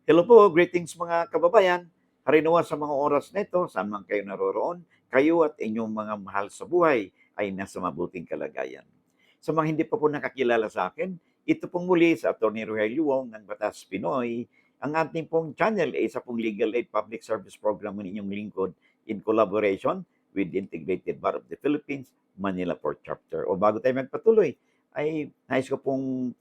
Hello po, greetings mga kababayan. Harinawa sa mga oras na ito, saan man kayo naroroon, kayo at inyong mga mahal sa buhay ay nasa mabuting kalagayan. Sa mga hindi pa po nakakilala sa akin, ito pong muli sa Atty. Rogelio Wong ng Batas Pinoy. Ang ating pong channel ay isa pong legal aid public service program ng inyong lingkod in collaboration with the Integrated Bar of the Philippines, Manila Port Chapter. O bago tayo magpatuloy, ay nais ko pong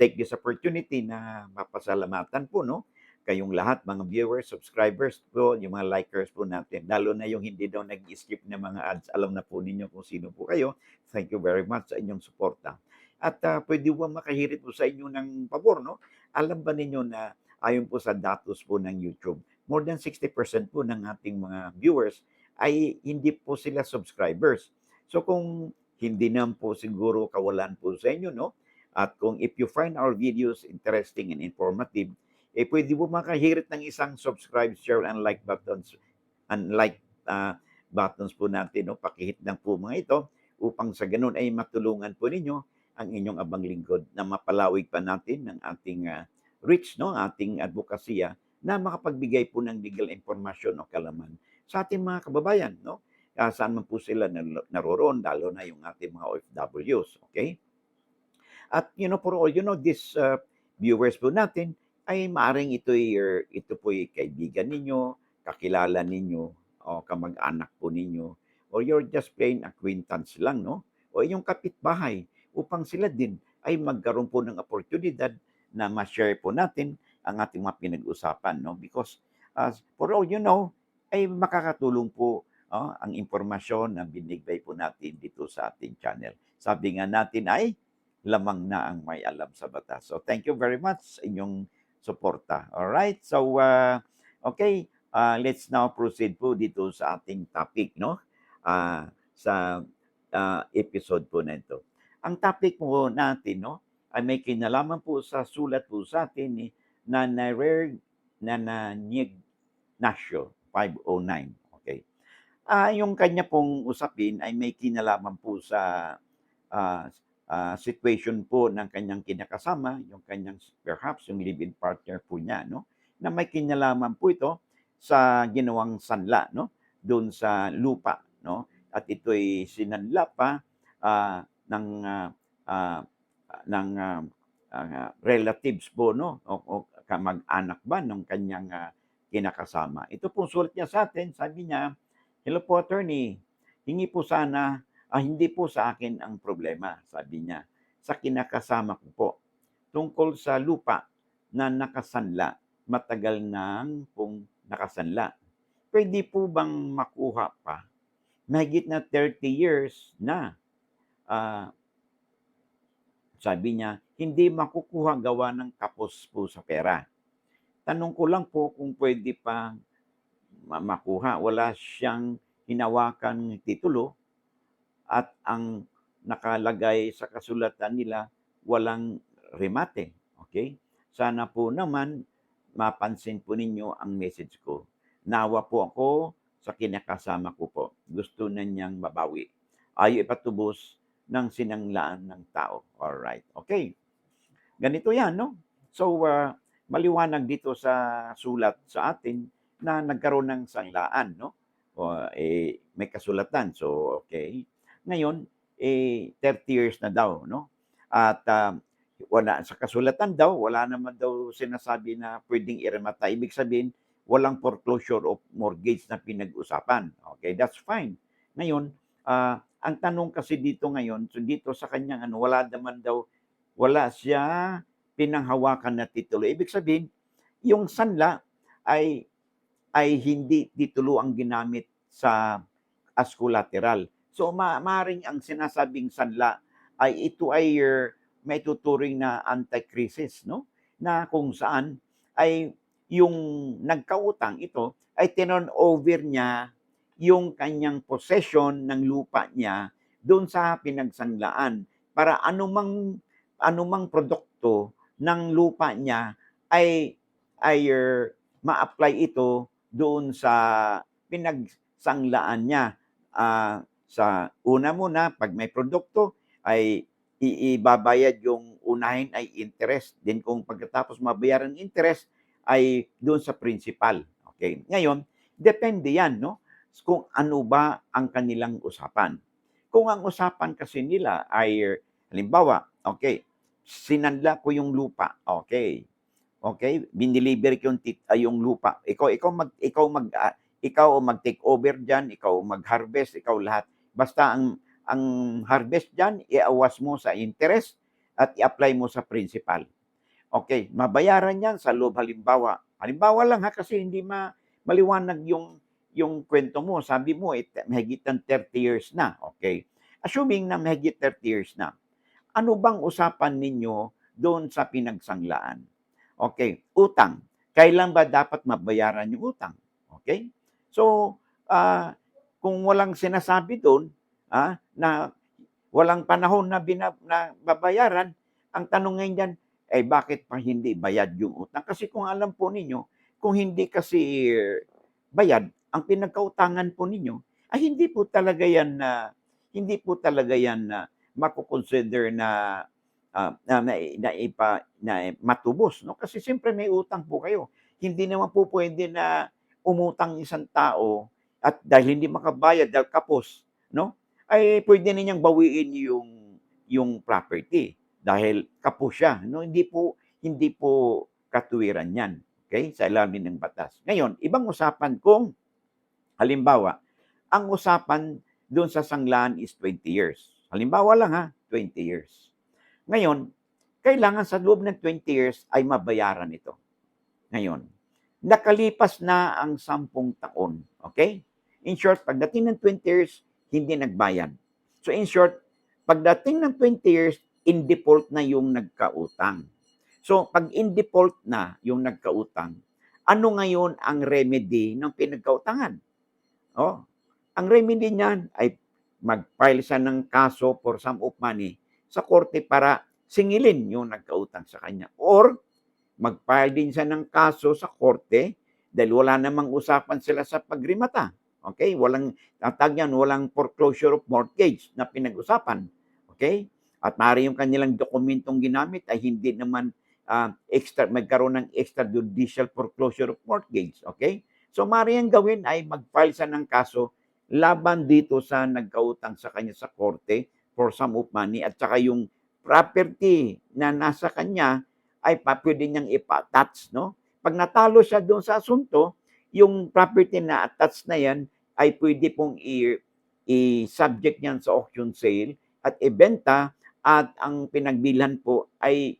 take this opportunity na mapasalamatan po, no? Kayong lahat, mga viewers, subscribers po, yung mga likers po natin, lalo na yung hindi daw nag-skip ng mga ads. Alam na po ninyo kung sino po kayo. Thank you very much sa inyong suporta. At pwede po makahirit po sa inyo ng pabor, no? Alam ba ninyo na ayon po sa datos po ng YouTube, more than 60% po ng ating mga viewers ay hindi po sila subscribers. So kung hindi naman po siguro kawalan po sa inyo, no? At kung if you find our videos interesting and informative, pwede po makahirit ng isang subscribe, share, and like buttons po natin, no? Pakihit lang po mga ito upang sa ganun ay matulungan po ninyo ang inyong abang lingkod na mapalawig pa natin ng ating reach, no? Ating advokasya na makapagbigay po ng legal information o kalaman sa ating mga kababayan, no? Saan man po sila naroroon, lalo na yung ating mga OFWs, okay? At for all this viewers po natin ay maaring ito po'y kaibigan ninyo, kakilala ninyo, o kamag-anak po ninyo, or you're just plain acquaintance lang, no? O yung kapitbahay upang sila din ay magkaroon po ng oportunidad na ma-share po natin ang ating mga pinag-usapan, no? Because for all ay makakatulong po ang impormasyon na binigay po natin dito sa ating channel. Sabi nga natin ay lamang na ang may alam sa batas. So thank you very much sa inyong suporta. All right? So okay, let's now proceed po dito sa ating topic, no? Sa episode po na ito. Ang topic po natin, no, ay may kinalaman po sa sulat po sa atin ni Nananyeg Nasyo 509. Okay. Yung kanya pong usapin ay may kinalaman po sa ah, situation po ng kanyang kinakasama, yung kanyang perhaps yung live-in partner po niya, no? Na may kinalaman po ito sa ginawang sanla, no? Doon sa lupa, no? At ito'y sinanla pa ng ah, ng relatives po, no? O kamag-anak ba ng kanyang kinakasama. Ito pong sulat niya sa atin, sabi niya, "Hello po, attorney. Hingi po sana hindi po sa akin ang problema," sabi niya, "sa kinakasama ko po. Tungkol sa lupa na nakasanla, matagal nang pong nakasanla. Puwede po bang makuha pa? Mahigit na 30 years na." Ah, Sabi niya, "Hindi makukuha gawa ng kapos po sa pera. Tanong ko lang po kung puwede pa makuha. Wala siyang hinawakang titulo at ang nakalagay sa kasulatan nila walang remate, okay? Sana po naman mapansin po ninyo ang message ko. Nawa po ako sa kinakasama ko po. Gusto na niyang mabawi. Ayaw ipatubos ng sinanglaan ng tao. Alright, okay. Ganito yan, no? So, maliwanag dito sa sulat sa atin na nagkaroon ng sanglaan, no? May kasulatan. So, okay. Ngayon, 30 years na daw, no? At wala sa kasulatan daw, wala naman daw sinasabi na pwedeng iremata. Ibig sabihin, walang foreclosure of mortgage na pinag-usapan. Okay, that's fine. Ngayon, ang tanong kasi dito ngayon, so dito sa kanyang wala siya pinanghawakan na titulo. Ibig sabihin, yung sanla ay hindi titulo ang ginamit sa as collateral. So maaring ang sinasabing sanla ay ito ay may tuturing na anti-crisis, no? Na kung saan ay yung nagkautang ito ay tinon over niya yung kanyang possession ng lupa niya doon sa pinagsanlaan para anumang produkto ng lupa niya ay ma-apply ito doon sa pinagsanglaan niya. Sa una muna, 'pag may produkto ay ibabayad yung unahin ay interest. Then kung pagkatapos mabayaran ang interest, ay doon sa principal. Okay. Ngayon, depende yan, no? Kung ano ba ang kanilang usapan. Kung ang usapan kasi nila ay, halimbawa, okay, sinanla ko yung lupa. Okay. Okay, biniliver ko yung lupa. Ikaw ang mag-take over diyan, ikaw mag-harvest, ikaw lahat. Basta ang harvest diyan iawas mo sa interest at i-apply mo sa principal. Okay, mabayaran 'yan sa loob halimbawa. Halimbawa lang ha kasi hindi maliwanag yung kwento mo. Sabi mo mahigit ng 30 years na. Okay. Assuming na mahigit 30 years na. Ano bang usapan ninyo doon sa pinagsanglaan? Okay, utang. Kailan ba dapat mabayaran yung utang? Okay? So, kung walang sinasabi doon, na walang panahon na babayaran, ang tanong ngayon dyan, bakit pa hindi bayad yung utang? Kasi kung alam po ninyo, kung hindi kasi bayad, ang pinagkautangan po ninyo, ay hindi po talaga yan na mako-consider na matubos, no? Kasi siyempre may utang po kayo. Hindi naman po pwede na umutang isang tao at dahil hindi makabayad dahil kapos, no? Ay pwede ninyang bawiin yung property dahil kapos siya, no? Hindi po katuwiran 'yan, okay? Sa ilalim ng batas. Ngayon, ibang usapan kung halimbawa, ang usapan doon sa sanglaan is 20 years. Halimbawa lang ha, 20 years. Ngayon, kailangan sa loob ng 20 years ay mabayaran ito. Ngayon, nakalipas na ang 10 taon. Okay? In short, pagdating ng 20 years, hindi nagbayad. So in short, pagdating ng 20 years, in default na yung nagkautang. So pag in default na yung nagkautang, ano ngayon ang remedy ng pinagkautangan? Oh, ang remedy niyan ay mag-file siya ng kaso for sum of money sa korte para singilin yung nagkautang sa kanya. Or mag-file din siya ng kaso sa korte dahil wala namang usapan sila sa pagrimata. Okay? Walang foreclosure of mortgage na pinag-usapan. Okay? At maaari yung kanilang dokumentong ginamit ay hindi naman magkaroon ng extrajudicial foreclosure of mortgage. Okay? So maaari yung gawin ay mag-file siya ng kaso laban dito sa nagkautang sa kanya sa korte for sum of money at saka yung property na nasa kanya ay pwede niyang ipa-attach, no? Pag natalo siya doon sa asunto, yung property na attached na yan ay pwede pong i-subject niyan sa auction sale at ibenta at ang pinagbilhan po ay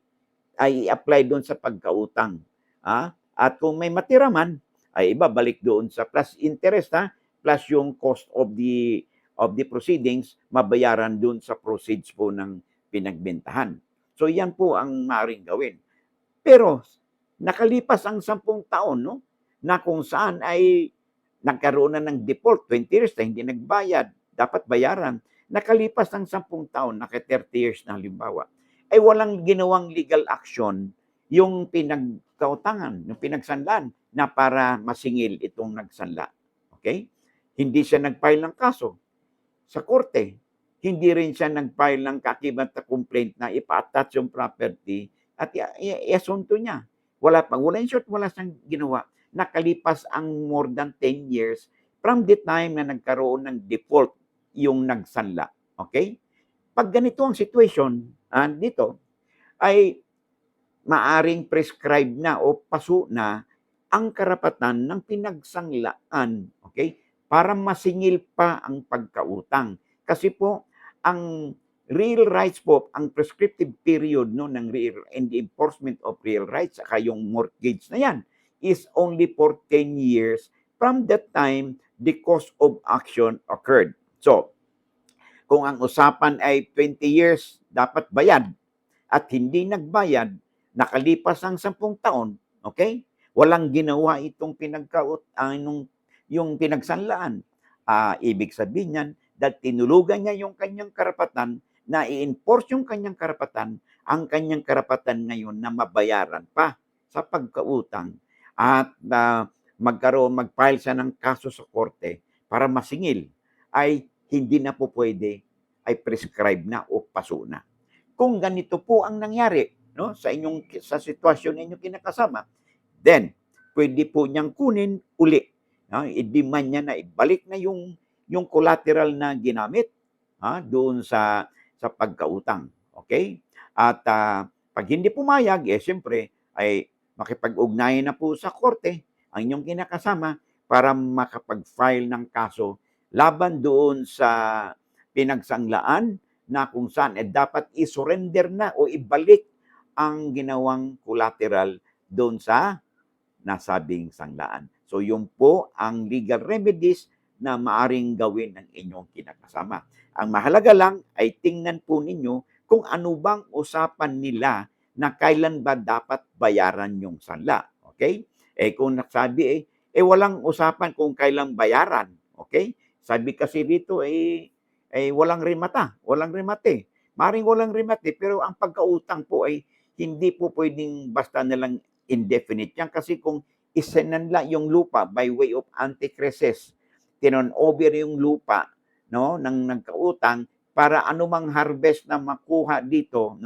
i-apply doon sa pagkautang. At kung may matira man, ay ibabalik doon sa plus interest, plus yung cost of the proceedings, mabayaran doon sa proceeds po ng pinagbentahan. So yan po ang maaaring gawin. Pero nakalipas ang 10 taon, no, na kung saan ay nagkaroon na ng default, 20 years na hindi nagbayad, dapat bayaran. Nakalipas ang 10 taon, naka 30 years na halimbawa, ay walang ginawang legal action yung pinagkautangan, yung pinagsanlaan na para masingil itong nagsanla. Okay? Hindi siya nag-file ng kaso sa korte. Hindi rin siya nag-file ng kakibat na complaint na ipa-attach yung property at i-asunto niya. Wala in short, wala siyang ginawa. Nakalipas ang more than 10 years from the time na nagkaroon ng default yung nagsanla. Okay? Pag ganito ang situation, dito, ay maaring prescribe na o paso na ang karapatan ng pinagsanglaan. Okay? Para masingil pa ang pagkautang. Kasi po, ang real rights po, ang prescriptive period no, ng real and the enforcement of real rights, saka yung mortgage na yan, is only for 10 years from the time the cause of action occurred. So, kung ang usapan ay 20 years, dapat bayad, at hindi nagbayad, nakalipas ang 10 taon, okay? Walang ginawa itong yung pinagsanlaan. Ibig sabihin yan, dahil tinulugan niya yung kanyang karapatan, na i-enforce yung kanyang karapatan, ang kanyang karapatan ngayon na mabayaran pa sa pagkautang at mag-file siya ng kaso sa korte para masingil, ay hindi na po pwede, ay prescribe na o paso na. Kung ganito po ang nangyari, no, sa sitwasyon ninyong kinakasama, then pwede po niyang kunin uli. I-demand niya na ibalik na yung collateral na ginamit doon sa pagkautang. Okay? At pag hindi pumayag, siyempre, ay makipag-ugnayan na po sa korte ang inyong kinakasama para makapag-file ng kaso laban doon sa pinagsanglaan na kung saan dapat i-surrender na o ibalik ang ginawang collateral doon sa nasabing sanglaan. So yun po ang legal remedies na maaring gawin ng inyong kinakasama. Ang mahalaga lang ay tingnan po ninyo kung ano bang usapan nila na kailan ba dapat bayaran yung sanla. Okay? Kung nasabi walang usapan kung kailan bayaran. Okay? Sabi kasi dito walang remata, walang remate. Maring walang remate, pero ang pagkautang po ay hindi po pwedeng basta nilang indefinite yan kasi kung isinanla yung lupa by way of anti-crisis, tinon-over yung lupa ng nagkautang para anumang harvest na makuha dito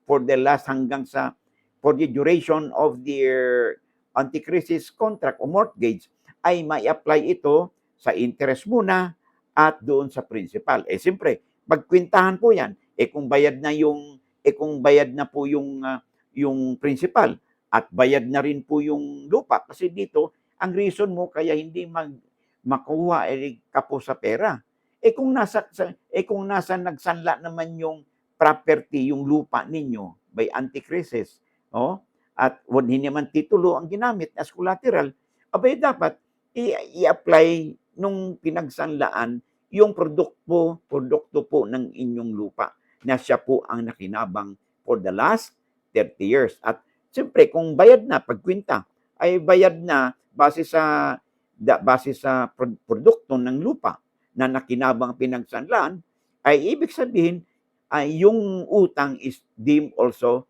for the last hanggang sa for the duration of their anti-crisis contract o mortgage ay may apply ito sa interest muna at doon sa principal. Siyempre, pagkwintahan po yan. Kung bayad na po yung principal at bayad na rin po yung lupa kasi dito ang reason mo kaya hindi makuha ka po sa pera. Kung nasa nagsanla naman yung property, yung lupa ninyo by anti-crisis, at hindi naman titulo ang ginamit as collateral, abay dapat i-apply nung pinagsanlaan yung produkto po ng inyong lupa na siya po ang nakinabang for the last 30 years. At siyempre, kung bayad na, pagkwinta, ay bayad na base sa produkto ng lupa na nakinabang pinagsanlaan, ay ibig sabihin, ay yung utang is deemed also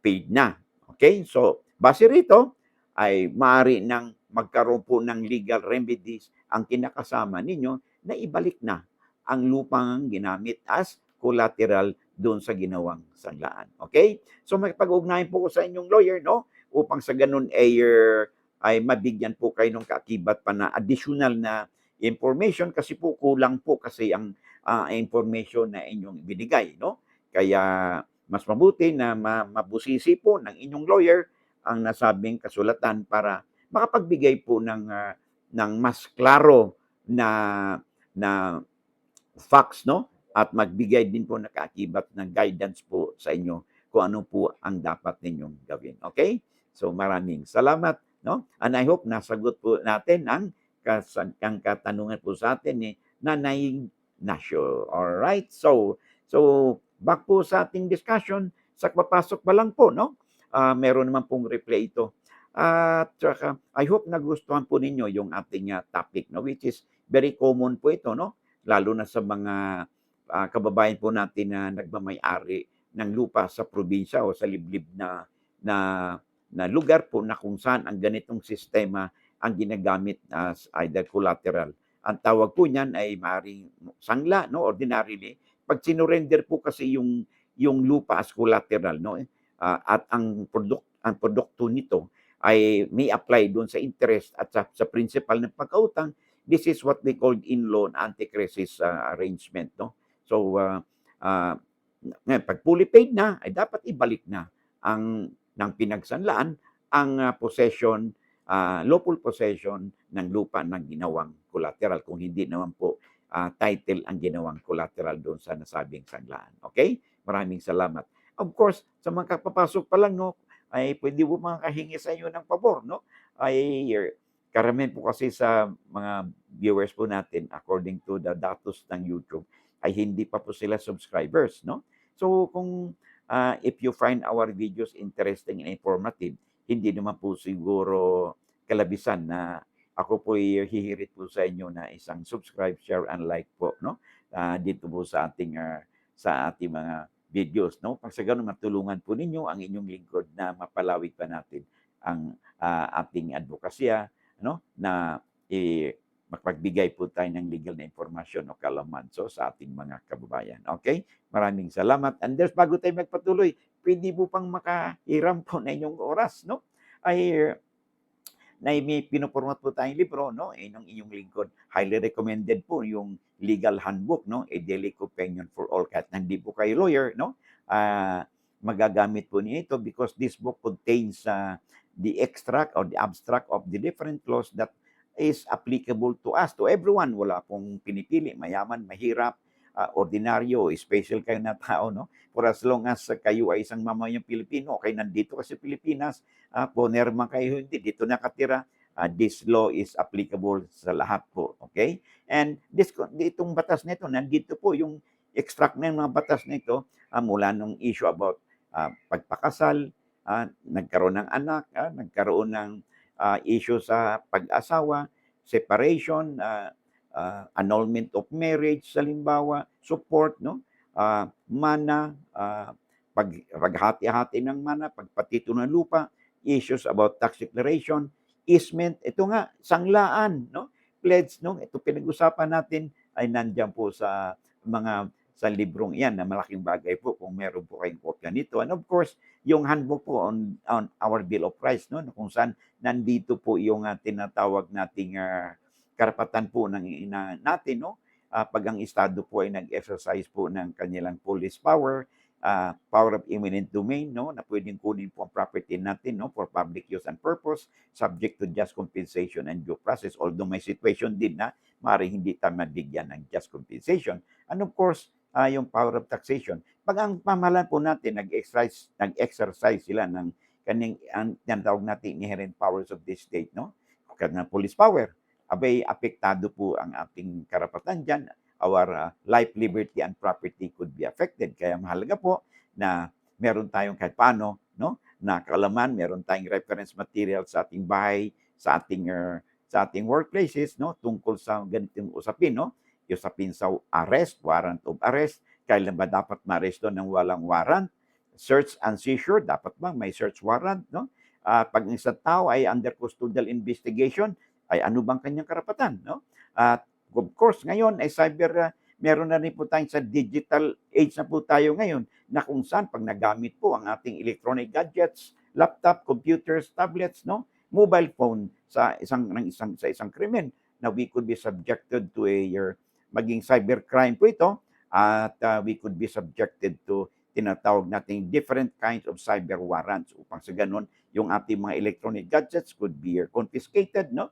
paid na. Okay? So, base rito, ay maaari nang magkaroon po ng legal remedies ang kinakasama ninyo na ibalik na ang lupang ginamit as collateral doon sa ginawang sanglaan. Okay? So makipag-ugnayan po ko sa inyong lawyer, upang sa ganun ay mabigyan po kayo ng kaakibat pa na additional na information kasi po kulang po kasi ang information na inyong binigay. Kaya mas mabuti na mabusisi po ng inyong lawyer ang nasabing kasulatan para makapagbigay po ng mas klaro na facts, at magbigay din po ng kaakibat ng guidance po sa inyo kung ano po ang dapat ninyong gawin. Okay? So maraming salamat, And I hope nasagot po natin ang katanungan po sa atin ni Nanay Nasyo. All right? So back po sa ating discussion, sa papasok pa lang po, meron naman pong replay ito. At saka, I hope nagustuhan po ninyo yung ating topic, which is very common po ito, lalo na sa mga kababayan po natin na nagmamay-ari ng lupa sa probinsya o sa liblib na lugar po na kung saan ang ganitong sistema ang ginagamit as either collateral. Ang tawag po niyan ay maaaring sangla, ordinarily. Pag sinurrender po kasi yung lupa as collateral, at ang produkto nito ay may apply doon sa interest at sa principal ng pagkautang, this is what we call in-loan anti-crisis arrangement. So, pag fully paid na, ay dapat ibalik na ng pinagsanlaan ang possession, lawful possession ng lupa ng ginawang collateral. Kung hindi naman po title ang ginawang collateral doon sa nasabing sanglaan. Okay? Maraming salamat. Of course, sa mga kapapasok pa lang, ay pwede po makahingi sa inyo ng pabor, ay karamihan po kasi sa mga viewers po natin, according to the datos ng YouTube, ay hindi pa po sila subscribers, So kung if you find our videos interesting and informative, hindi naman po siguro kalabisan na ako po hihirit po sa inyo na isang subscribe, share, and like po, dito po sa ating mga videos, Pag sa ganun, matulungan po ninyo ang inyong lingkod na mapalawig pa natin ang ating advokasya, na mapagbigay po tayo ng legal na informasyon o kalamanso sa ating mga kababayan. Okay? Maraming salamat. And there's bago tayo magpatuloy, pwede po pang makahiram po na inyong oras, ay na may pinopromote po tayong libro, no, ng inyong lingkod. Highly recommended po yung legal handbook, no, A Daily Companion for All. Kahit hindi po kayo lawyer, no, magagamit po niyo ito because this book contains the extract or the abstract of the different laws that is applicable to us, to everyone. Wala pong pinipili, mayaman, mahirap, ordinaryo, special kayo na tao, no? For as long as kayo ay isang mamayang Pilipino, okay, nandito ka sa Pilipinas, poner man kayo, hindi, dito nakatira, this law is applicable sa lahat po, okay? And itong batas nito, nandito po yung extract ng mga batas nito mula nung issue about pagpakasal, nagkaroon ng anak, nagkaroon ng issue sa pag-asawa, separation, annulment of marriage, halimbawa, support, no? Mana, paghati-hati ng mana, pagpatito ng lupa, issues about tax declaration, easement, ito nga, sanglaan, no? Pledge, no? Ito pinag-usapan natin ay nandiyan po sa librong iyan na malaking bagay po kung meron po kayong kopya nito. And of course, yung handbook po on our Bill of Rights, no? Kung saan nandito po yung tinatawag nating karapatan po ng natin, no? Pag ang Estado po ay nag-exercise po ng kanilang police power, power of eminent domain, no, na pwedeng kunin po ang property natin, no, for public use and purpose, subject to just compensation and due process. Although may situation din na maaaring hindi tayo mabigyan ng just compensation. And of course, yung power of taxation. Pag ang pamahalaan po natin nag-exercise sila ng ang tinatawag natin inherent powers of the state, no, kaya police power, abay apektado po ang ating karapatan dyan. Our life, liberty, and property could be affected. Kaya mahalaga po na meron tayong kahit paano, no, na kaalaman, meron tayong reference material sa ating bahay, sa ating workplaces, no, tungkol sa ganitong usapin, no, usapin sa arrest, warrant of arrest, kailan ba dapat ma-arresto ng walang warrant, search and seizure, dapat ba may search warrant, no? Pag isang tao ay under custodial investigation, ay ano bang kanyang karapatan, no? At of course, ngayon ay meron na rin po tayo sa digital age na po tayo ngayon na kung saan pag nagamit po ang ating electronic gadgets, laptop, computers, tablets, no, mobile phone sa isang krimen na we could be subjected to maging cybercrime po ito at we could be subjected to tinatawag nating different kinds of cyber warrants upang sa ganun yung ating mga electronic gadgets could be confiscated, no,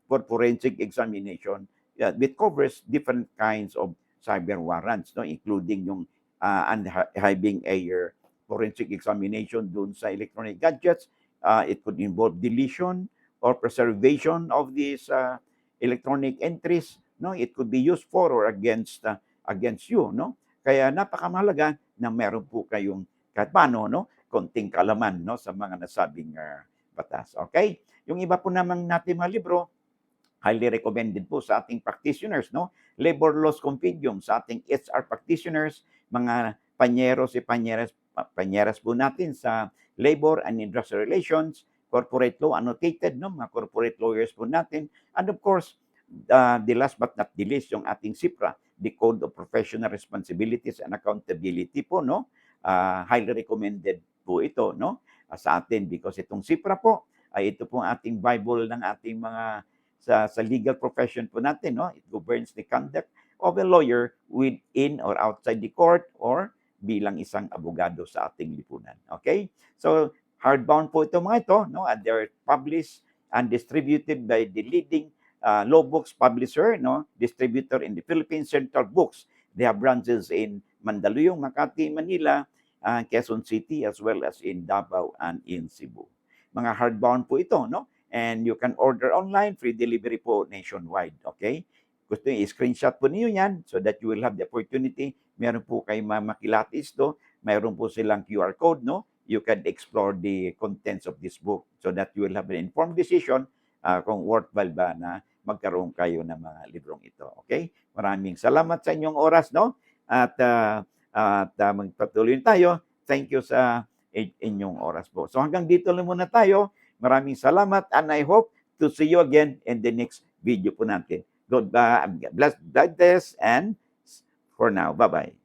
for forensic examination. It covers different kinds of cyber warrants, no, including yung having a forensic examination dun sa electronic gadgets. It could involve deletion or preservation of these electronic entries, no. It could be used for or against you, no. Kaya napakamahalaga na meron po kayong kahit paano, no, konting kaalaman, no, sa mga nasabing batas. Okay? Yung iba po namang natin mga libro, highly recommended po sa ating practitioners, no? Labor Laws Compendium sa ating HR practitioners, mga panyeros panyeras po natin sa labor and industrial relations, corporate law annotated, no? Mga corporate lawyers po natin. And of course, the last but not the least, yung ating CIPRA, the Code of Professional Responsibilities and Accountability po, no? Highly recommended po ito, no? Sa atin because itong CIPRA po ay ito po ang ating Bible ng ating mga sa legal profession po natin, no? It governs the conduct of a lawyer within or outside the court or bilang isang abogado sa ating lipunan. Okay? So, hardbound po ito mga ito, no? And they're published and distributed by the leading law books publisher, no? Distributor in the Philippines, Central Books. They have branches in Mandaluyong, Makati, Manila, Quezon City, as well as in Davao and in Cebu. Mga hardbound po ito, no? And you can order online, free delivery po nationwide, okay? Gusto niyo, i-screenshot po niyo yan so that you will have the opportunity. Meron po kayo makilatis do, mayroon po silang QR code, no? You can explore the contents of this book so that you will have an informed decision kung worthwhile ba na magkaroon kayo ng mga librong ito, okay? Maraming salamat sa inyong oras, no? At magpatuloy tayo. Thank you sa inyong oras po. So hanggang dito lang muna tayo. Maraming salamat and I hope to see you again in the next video po natin. God bless and for now. Bye-bye.